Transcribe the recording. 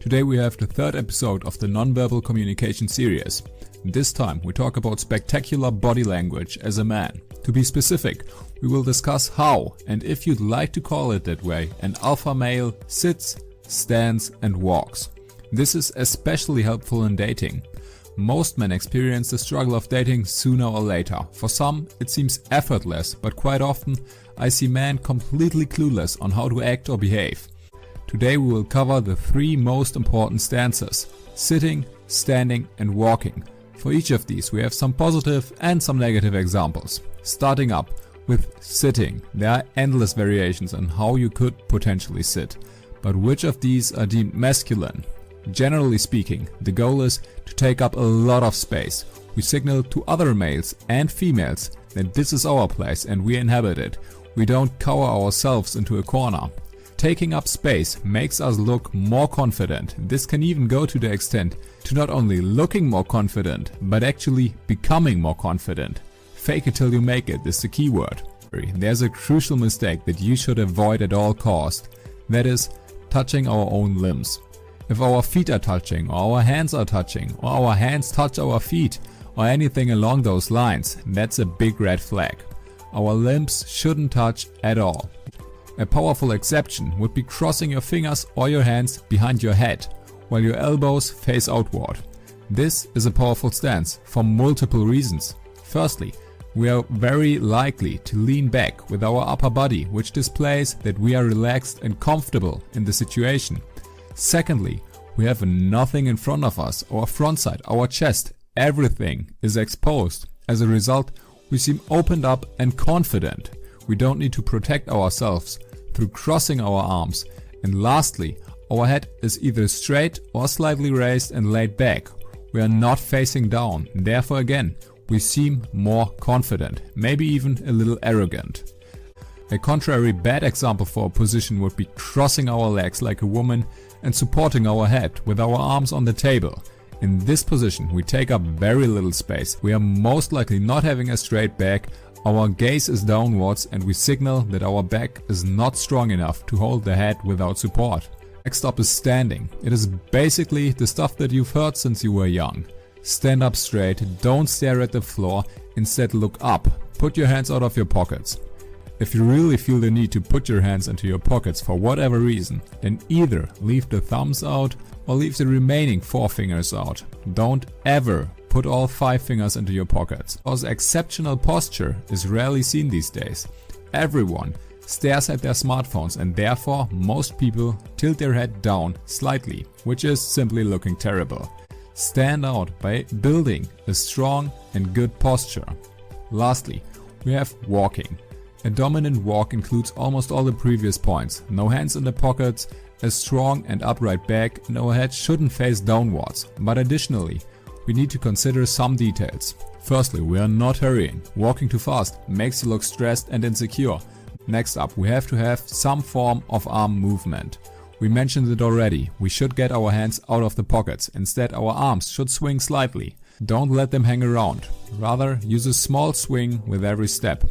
Today we have the third episode of the Nonverbal Communication series. This time we talk about spectacular body language as a man. To be specific, we will discuss how, and if you'd like to call it that way, an alpha male sits, stands and walks. This is especially helpful in dating. Most men experience the struggle of dating sooner or later. For some it seems effortless, but quite often I see men completely clueless on how to act or behave. Today we will cover the three most important stances: sitting, standing and walking. For each of these we have some positive and some negative examples. Starting up with sitting, there are endless variations on how you could potentially sit. But which of these are deemed masculine? Generally speaking, the goal is to take up a lot of space. We signal to other males and females that this is our place and we inhabit it. We don't cower ourselves into a corner. Taking up space makes us look more confident. This can even go to the extent to not only looking more confident, but actually becoming more confident. Fake it till you make it is the key word. There's a crucial mistake that you should avoid at all costs. That is touching our own limbs. If our feet are touching, or our hands are touching, or our hands touch our feet, or anything along those lines, that's a big red flag. Our limbs shouldn't touch at all. A powerful exception would be crossing your fingers or your hands behind your head, while your elbows face outward. This is a powerful stance for multiple reasons. Firstly, we are very likely to lean back with our upper body, which displays that we are relaxed and comfortable in the situation. Secondly, we have nothing in front of us, our front side, our chest, everything is exposed. As a result, we seem opened up and confident. We don't need to protect ourselves through crossing our arms. And lastly, our head is either straight or slightly raised and laid back. We are not facing down. Therefore again, we seem more confident, maybe even a little arrogant. A contrary bad example for a position would be crossing our legs like a woman and supporting our head with our arms on the table. In this position we take up very little space. We are most likely not having a straight back, our gaze is downwards and we signal that our back is not strong enough to hold the head without support. Next up is standing. It is basically the stuff that you've heard since you were young. Stand up straight, don't stare at the floor, instead look up. Put your hands out of your pockets. If you really feel the need to put your hands into your pockets for whatever reason, then either leave the thumbs out or leave the remaining 4 fingers out. Don't ever put all 5 fingers into your pockets, because exceptional posture is rarely seen these days. Everyone stares at their smartphones and therefore most people tilt their head down slightly, which is simply looking terrible. Stand out by building a strong and good posture. Lastly, we have walking. A dominant walk includes almost all the previous points. No hands in the pockets, a strong and upright back, and our head shouldn't face downwards. But additionally, we need to consider some details. Firstly, we are not hurrying. Walking too fast makes you look stressed and insecure. Next up, we have to have some form of arm movement. We mentioned it already, we should get our hands out of the pockets. Instead, our arms should swing slightly. Don't let them hang around. Rather, use a small swing with every step.